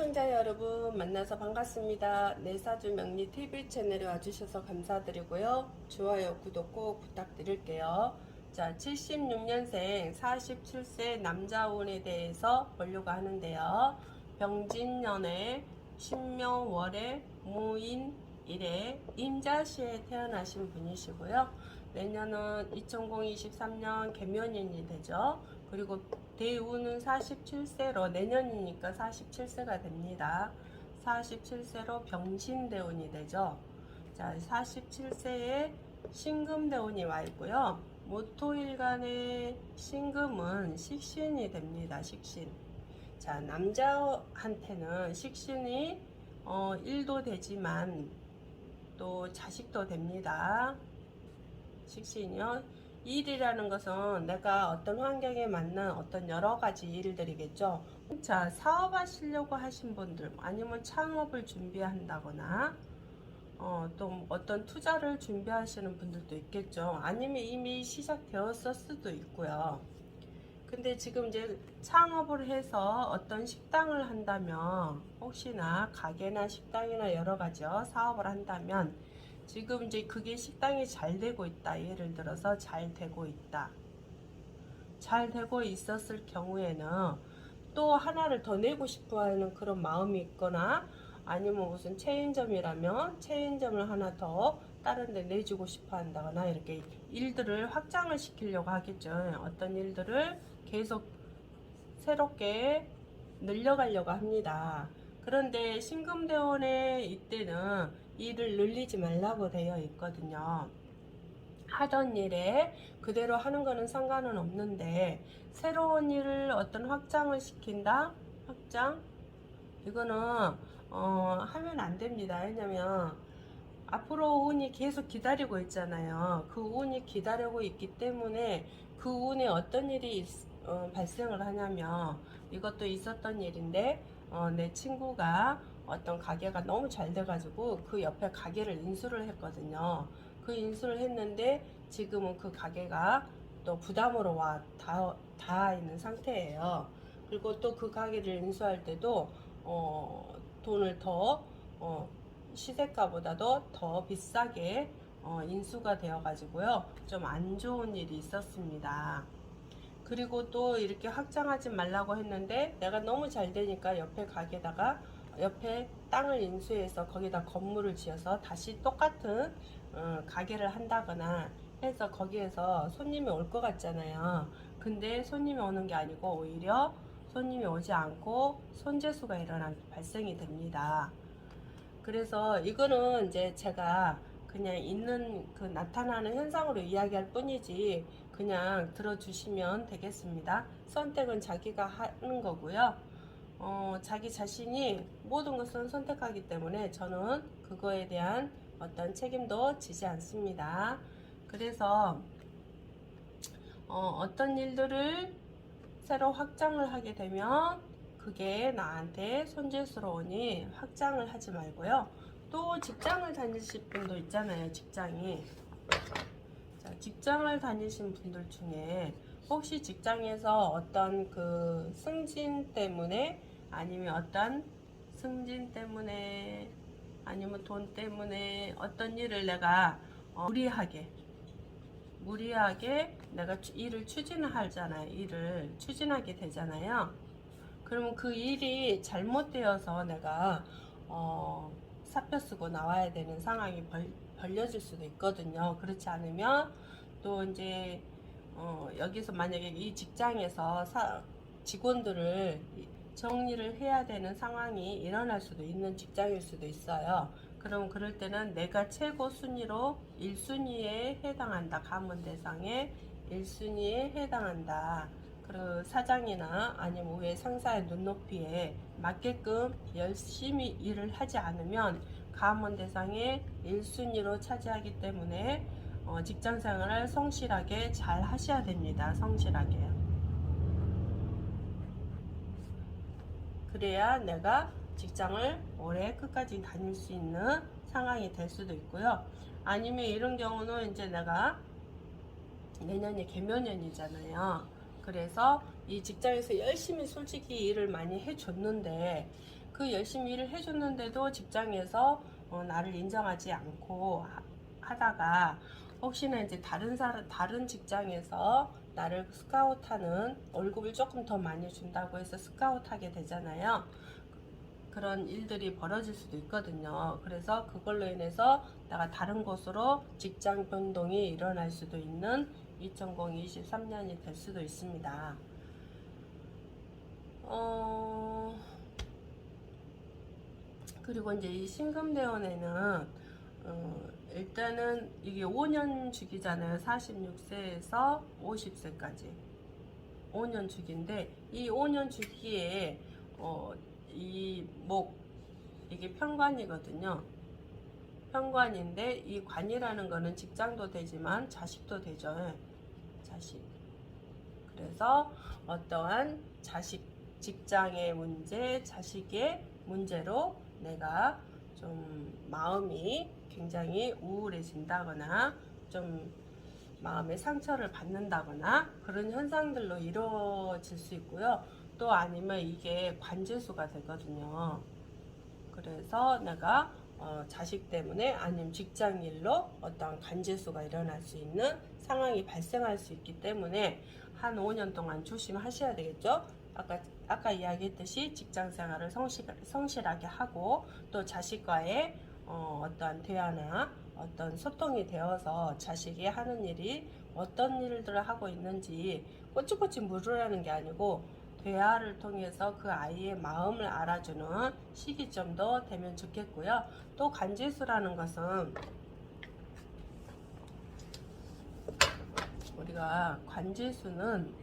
시청자 여러분 만나서 반갑습니다. 내사주 명리 TV 채널에 와주셔서 감사드리고요. 좋아요, 구독 꼭 부탁드릴게요. 자, 76년생 47세 남자운에 대해서 보려고 하는데요. 병진년에 신명월에 무인일에 임자시에 태어나신 분이시고요. 내년은 2023년 개묘년이 되죠. 그리고 대우는 47세로 내년이니까 47세가 됩니다. 47세로 병신대운이 되죠. 자, 47세에 신금대운이 와 있고요. 모토일간의 신금은 식신이 됩니다. 식신. 자, 남자한테는 식신이 1도 되지만 또 자식도 됩니다. 식신이요. 일이라는 것은 내가 어떤 환경에 맞는 어떤 여러 가지 일들이겠죠. 자, 사업하시려고 하신 분들, 아니면 창업을 준비한다거나, 또 어떤 투자를 준비하시는 분들도 있겠죠. 아니면 이미 시작되었을 수도 있고요. 근데 지금 이제 창업을 해서 어떤 식당을 한다면, 혹시나 가게나 식당이나 여러 가지요, 사업을 한다면, 지금 이제 그게 식당이 잘 되고 있다. 예를 들어서 잘 되고 있다. 잘 되고 있었을 경우에는 또 하나를 더 내고 싶어 하는 그런 마음이 있거나, 아니면 무슨 체인점이라면 체인점을 하나 더 다른 데 내주고 싶어 한다거나, 이렇게 일들을 확장을 시키려고 하겠죠. 어떤 일들을 계속 새롭게 늘려가려고 합니다. 그런데 신금대원의 이때는 일을 늘리지 말라고 되어 있거든요. 하던 일에 그대로 하는 거는 상관은 없는데, 새로운 일을 어떤 확장을 시킨다? 확장? 이거는 하면 안 됩니다. 왜냐면 앞으로 운이 계속 기다리고 있잖아요. 그 운이 기다리고 있기 때문에 그 운에 어떤 일이 발생을 하냐면, 이것도 있었던 일인데, 내 친구가 어떤 가게가 너무 잘 돼가지고 그 옆에 가게를 인수를 했거든요. 그 인수를 했는데 지금은 그 가게가 또 부담으로 닿아 있는 상태예요. 그리고 또 그 가게를 인수할 때도 돈을 더 시세가보다도 더 비싸게 인수가 되어 가지고요, 좀 안 좋은 일이 있었습니다. 그리고 또 이렇게 확장하지 말라고 했는데, 내가 너무 잘 되니까 옆에 가게다가 옆에 땅을 인수해서 거기다 건물을 지어서 다시 똑같은 가게를 한다거나 해서 거기에서 손님이 올 것 같잖아요. 근데 손님이 오는 게 아니고 오히려 손님이 오지 않고 손재수가 발생이 됩니다. 그래서 이거는 이제 제가 그냥 있는 그 나타나는 현상으로 이야기할 뿐이지, 그냥 들어주시면 되겠습니다. 선택은 자기가 하는 거고요. 자기 자신이 모든 것은 선택하기 때문에 저는 그거에 대한 어떤 책임도 지지 않습니다. 그래서 어떤 일들을 새로 확장을 하게 되면 그게 나한테 손재스러우니 확장을 하지 말고요. 또 직장을 다니실 분도 있잖아요. 직장이. 자, 직장을 다니신 분들 중에 혹시 직장에서 어떤 그 승진 때문에, 아니면 어떤 승진 때문에, 아니면 돈 때문에 어떤 일을 내가 무리하게 내가 일을 추진하잖아요. 일을 추진하게 되잖아요. 그러면 그 일이 잘못되어서 내가 사표 쓰고 나와야 되는 상황이 벌려질 수도 있거든요. 그렇지 않으면 또 이제 여기서 만약에 이 직장에서 직원들을 정리를 해야 되는 상황이 일어날 수도 있는 직장일 수도 있어요. 그럼 그럴 때는 내가 최고 순위로 1순위에 해당한다. 가문 대상에 1순위에 해당한다. 그 사장이나 아니면 위에 상사의 눈높이에 맞게끔 열심히 일을 하지 않으면 가문 대상의 1순위로 차지하기 때문에 직장 생활을 성실하게 잘 하셔야 됩니다. 성실하게. 그래야 내가 직장을 오래 끝까지 다닐 수 있는 상황이 될 수도 있고요. 아니면 이런 경우는 이제 내가 내년이 개묘년이잖아요. 그래서 이 직장에서 열심히 솔직히 일을 많이 해줬는데 그 열심히 일을 해줬는데도 직장에서 나를 인정하지 않고 하다가 혹시나 이제 다른 직장에서 나를 스카우트하는 월급을 조금 더 많이 준다고 해서 스카우트하게 되잖아요. 그런 일들이 벌어질 수도 있거든요. 그래서 그걸로 인해서 내가 다른 곳으로 직장 변동이 일어날 수도 있는 2023년이 될 수도 있습니다. 그리고 이제 이 신금대원에는 일단은 이게 5년 주기잖아요. 46세에서 50세까지 5년 주기인데, 이 5년 주기에 이게 편관이거든요. 편관인데 이 관이라는 거는 직장도 되지만 자식도 되죠. 자식. 그래서 어떠한 직장의 문제, 자식의 문제로 내가 좀 마음이 굉장히 우울해진다거나 좀 마음의 상처를 받는다거나 그런 현상들로 이루어질 수 있고요. 또 아니면 이게 관제수가 되거든요. 그래서 내가 자식 때문에 아니면 직장 일로 어떤 관제수가 일어날 수 있는 상황이 발생할 수 있기 때문에 한 5년 동안 조심하셔야 되겠죠. 아까 이야기했듯이 직장 생활을 성실하게 하고 또 자식과의 어떠한 대화나 어떤 소통이 되어서 자식이 하는 일이 어떤 일들을 하고 있는지 꼬치꼬치 물으라는 게 아니고 대화를 통해서 그 아이의 마음을 알아주는 시기점도 되면 좋겠고요. 또 관제수라는 것은 우리가 관제수는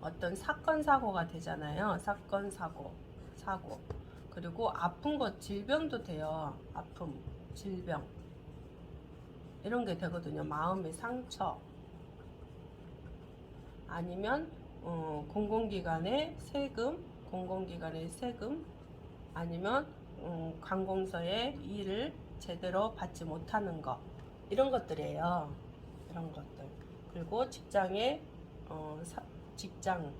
어떤 사건 사고가 되잖아요. 사건 사고 그리고 아픈 것 질병도 돼요. 아픔 질병 이런 게 되거든요. 마음의 상처 아니면 공공기관의 세금 아니면 관공서의 일을 제대로 받지 못하는 것 이런 것들이에요. 이런 것들. 그리고 직장의 직장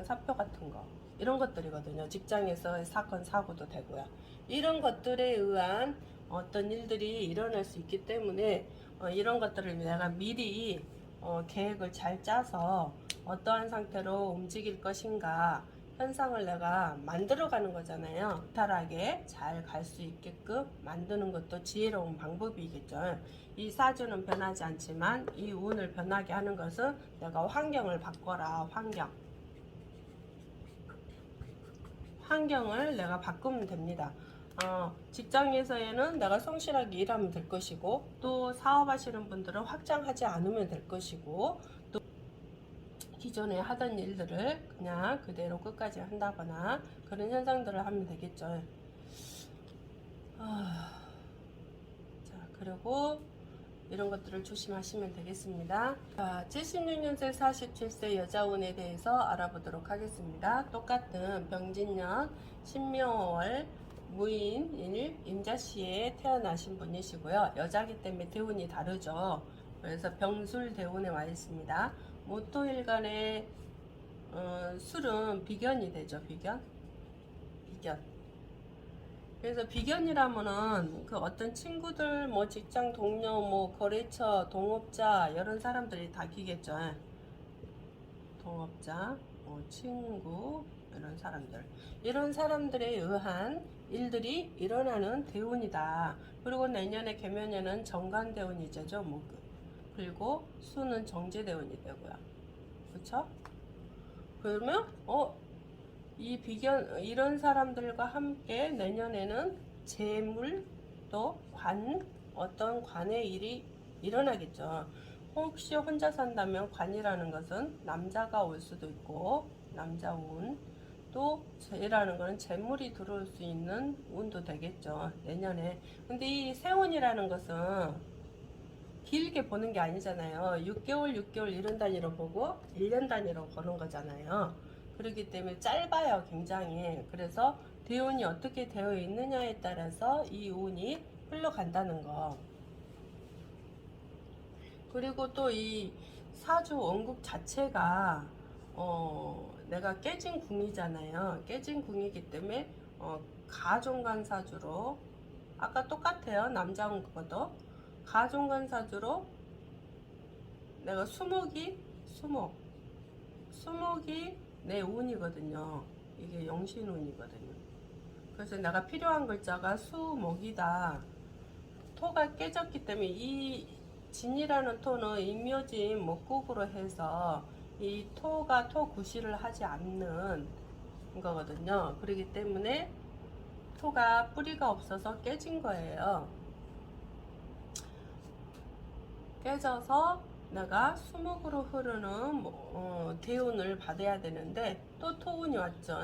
사표 같은 거 이런 것들이거든요. 직장에서의 사건 사고도 되고요. 이런 것들에 의한 어떤 일들이 일어날 수 있기 때문에 이런 것들을 내가 미리 계획을 잘 짜서 어떠한 상태로 움직일 것인가 현상을 내가 만들어가는 거잖아요. 무탈하게 잘 갈 수 있게끔 만드는 것도 지혜로운 방법이겠죠. 이 사주는 변하지 않지만 이 운을 변하게 하는 것은 내가 환경을 바꿔라. 환경을 내가 바꾸면 됩니다. 직장에서는 내가 성실하게 일하면 될 것이고 또 사업하시는 분들은 확장하지 않으면 될 것이고 또 기존에 하던 일들을 그냥 그대로 끝까지 한다거나 그런 현상들을 하면 되겠죠. 자, 그리고 이런 것들을 조심하시면 되겠습니다. 자, 76년생 47세 여자운에 대해서 알아보도록 하겠습니다. 똑같은 병진년 신묘월 무인일 임자씨에 태어나신 분이시고요. 여자기 때문에 대운이 다르죠. 그래서 병술 대운에 와 있습니다. 모토일간의 술은 비견이 되죠. 비견. 그래서 비견이라면은 그 어떤 친구들, 뭐 직장 동료, 뭐 거래처, 동업자 이런 사람들이 다 기겠죠. 동업자, 친구 이런 사람들에 의한 일들이 일어나는 대운이다. 그리고 내년에 개면에는 정관대운이죠. 목금. 그리고 수는 정제대운이 되고요. 그렇죠? 그러면 이런 사람들과 함께 내년에는 재물 또 어떤 관의 일이 일어나겠죠. 혹시 혼자 산다면 관이라는 것은 남자가 올 수도 있고 남자 운, 또 재라는 것은 재물이 들어올 수 있는 운도 되겠죠. 내년에. 근데 이 세운이라는 것은 길게 보는 게 아니잖아요. 6개월 이런 단위로 보고 1년 단위로 보는 거잖아요. 그렇기 때문에 짧아요. 굉장히. 그래서 대운이 어떻게 되어 있느냐에 따라서 이 운이 흘러간다는 거. 그리고 또 이 사주 원국 자체가 내가 깨진 궁이잖아요. 깨진 궁이기 때문에 가종간사주로 아까 똑같아요. 남자운 그것도 가종간사주로 내가 수목이 내 운이거든요. 이게 영신운이거든요. 그래서 내가 필요한 글자가 수목이다. 토가 깨졌기 때문에 이 진이라는 토는 임묘진 목국으로 해서 이 토가 토구실을 하지 않는 거거든요. 그렇기 때문에 토가 뿌리가 없어서 깨진 거예요. 깨져서 내가 수목으로 흐르는 대운을 받아야 되는데 또 토운이 왔죠.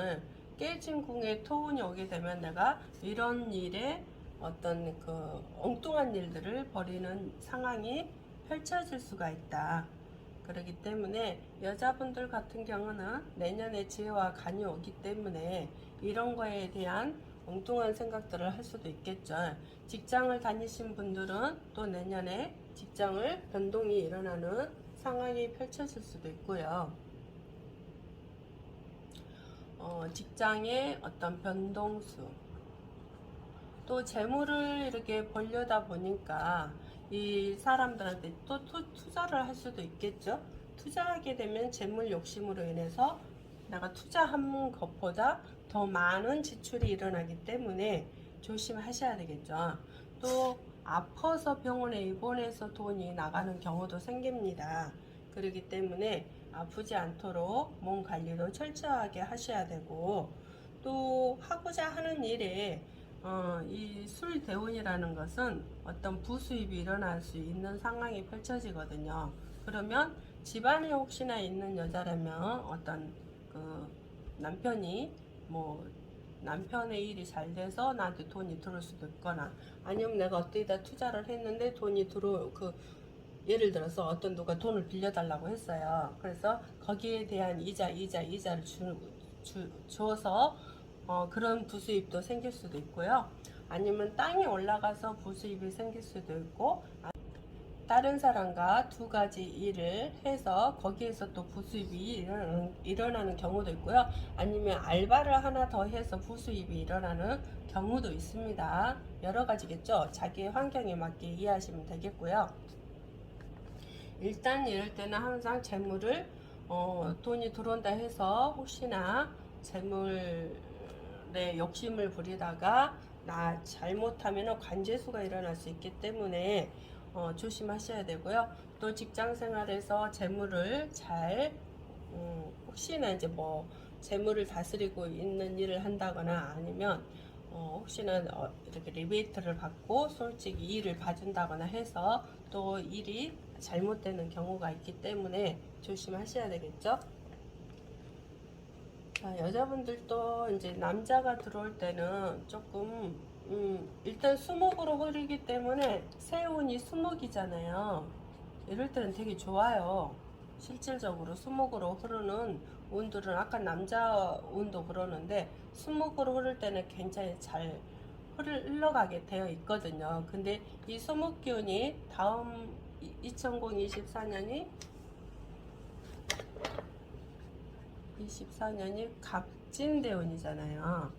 깨진 궁에 토운이 오게 되면 내가 이런 일에 어떤 그 엉뚱한 일들을 벌이는 상황이 펼쳐질 수가 있다. 그렇기 때문에 여자분들 같은 경우는 내년에 지혜와 간이 오기 때문에 이런 거에 대한 엉뚱한 생각들을 할 수도 있겠죠. 직장을 다니신 분들은 또 내년에 직장을 변동이 일어나는 상황이 펼쳐질 수도 있고요. 직장의 어떤 변동수, 또 재물을 이렇게 벌려다 보니까 이 사람들한테 또 투자를 할 수도 있겠죠. 투자하게 되면 재물 욕심으로 인해서 내가 투자한 것보다 더 많은 지출이 일어나기 때문에 조심하셔야 되겠죠. 또 아파서 병원에 입원해서 돈이 나가는 경우도 생깁니다. 그렇기 때문에 아프지 않도록 몸 관리도 철저하게 하셔야 되고, 또 하고자 하는 일에 이 술대운이라는 것은 어떤 부수입이 일어날 수 있는 상황이 펼쳐지거든요. 그러면 집안에 혹시나 있는 여자라면 어떤 그 남편이 뭐 남편의 일이 잘 돼서 나한테 돈이 들어올 수도 있거나, 아니면 내가 어디다 투자를 했는데 돈이 예를 들어서 어떤 누가 돈을 빌려달라고 했어요. 그래서 거기에 대한 이자를 줘서 그런 부수입도 생길 수도 있고요. 아니면 땅이 올라가서 부수입이 생길 수도 있고, 다른 사람과 두 가지 일을 해서 거기에서 또 부수입이 일어나는 경우도 있고요. 아니면 알바를 하나 더 해서 부수입이 일어나는 경우도 있습니다. 여러 가지겠죠. 자기의 환경에 맞게 이해하시면 되겠고요. 일단 이럴 때는 항상 재물을 돈이 들어온다 해서 혹시나 재물에 욕심을 부리다가 나 잘못하면 관제수가 일어날 수 있기 때문에 조심하셔야 되고요. 또 직장 생활에서 재물을 잘 혹시나 이제 뭐 재물을 다스리고 있는 일을 한다거나, 아니면 혹시나 이렇게 리베이트를 받고 솔직히 일을 봐준다거나 해서 또 일이 잘못되는 경우가 있기 때문에 조심하셔야 되겠죠. 자, 여자분들도 이제 남자가 들어올 때는 조금 일단 수목으로 흐르기 때문에 세운이 수목이잖아요. 이럴 때는 되게 좋아요. 실질적으로 수목으로 흐르는 운들은 아까 남자 운도 그러는데 수목으로 흐를 때는 굉장히 잘 흘러가게 되어 있거든요. 근데 이 수목 기운이 다음 2024년이 갑진대운이잖아요.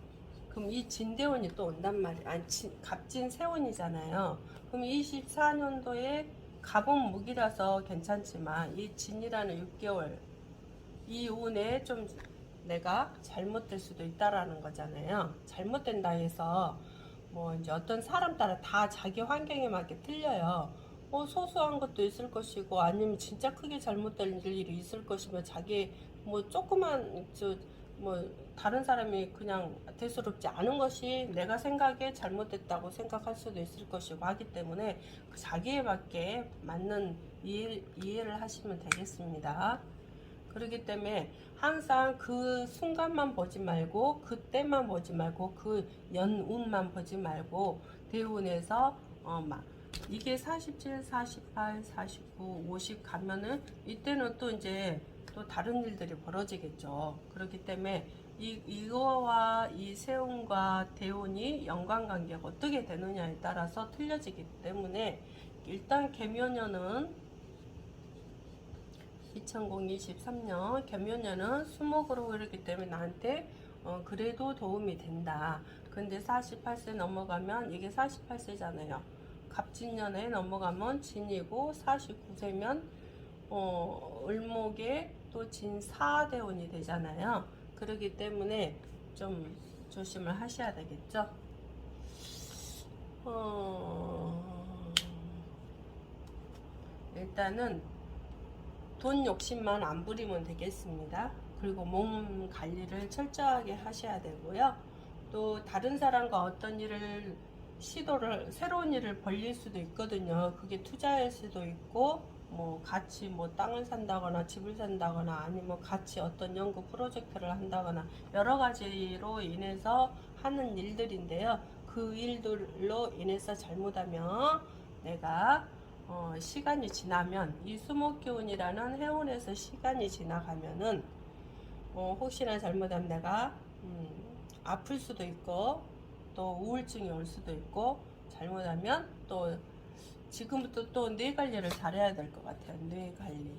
그럼 이 진대운이 또 온단 말이에요. 아니, 갑진세운이잖아요. 그럼 24년도에 갑은 무기라서 괜찮지만 이 진이라는 6개월 이 운에 좀 내가 잘못될 수도 있다라는 거잖아요. 잘못된다 해서 뭐 이제 어떤 사람 따라 다 자기 환경에 맞게 틀려요. 소소한 것도 있을 것이고, 아니면 진짜 크게 잘못될 일이 있을 것이며, 자기 뭐 조그만 뭐 다른 사람이 그냥 대수롭지 않은 것이 내가 생각에 잘못됐다고 생각할 수도 있을 것이고 하기 때문에 그 자기에 맞게 맞는 이해를 하시면 되겠습니다. 그렇기 때문에 항상 그 순간만 보지 말고, 그때만 보지 말고, 그 연운만 보지 말고, 대운에서 이게 47, 48, 49, 50 가면은 이때는 또 이제 또 다른 일들이 벌어지겠죠. 그렇기 때문에 이거와 이 세운과 대운이 연관관계가 어떻게 되느냐에 따라서 틀려지기 때문에 일단 개묘년은 2023년 겸묘년은 수목으로 흐르기 때문에 나한테 그래도 도움이 된다. 근데 48세 넘어가면 이게 48세잖아요. 갑진년에 넘어가면 진이고 49세면 을목에 또 진사대운이 되잖아요. 그렇기 때문에 좀 조심을 하셔야 되겠죠. 일단은 돈 욕심만 안 부리면 되겠습니다. 그리고 몸 관리를 철저하게 하셔야 되고요. 또 다른 사람과 어떤 일을 새로운 일을 벌릴 수도 있거든요. 그게 투자일 수도 있고, 뭐 같이 뭐 땅을 산다거나 집을 산다거나 아니면 같이 어떤 연구 프로젝트를 한다거나 여러 가지로 인해서 하는 일들인데요. 그 일들로 인해서 잘못하면 내가 시간이 지나면 이 수목기운이라는 해운에서 시간이 지나가면은 혹시나 잘못하면 내가 아플 수도 있고 또 우울증이 올 수도 있고 잘못하면 또 지금부터 또 뇌 관리를 잘해야 될 것 같아요. 뇌 관리.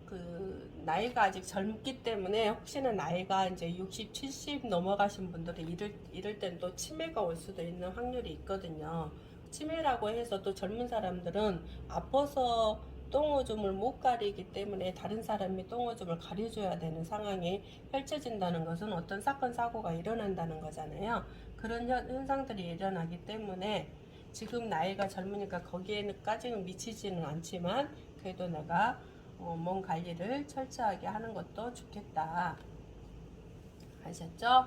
그 나이가 아직 젊기 때문에 혹시나 나이가 이제 60, 70 넘어가신 분들은 이럴 땐 또 치매가 올 수도 있는 확률이 있거든요. 치매라고 해서 또 젊은 사람들은 아파서 똥오줌을 못 가리기 때문에 다른 사람이 똥오줌을 가려줘야 되는 상황이 펼쳐진다는 것은 어떤 사건 사고가 일어난다는 거잖아요. 그런 현상들이 일어나기 때문에 지금 나이가 젊으니까 거기에까지는 미치지는 않지만 그래도 내가 몸 관리를 철저하게 하는 것도 좋겠다. 아셨죠?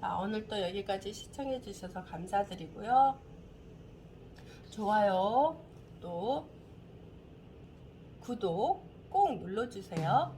자, 오늘도 여기까지 시청해 주셔서 감사드리고요. 좋아요 또 구독 꼭 눌러주세요.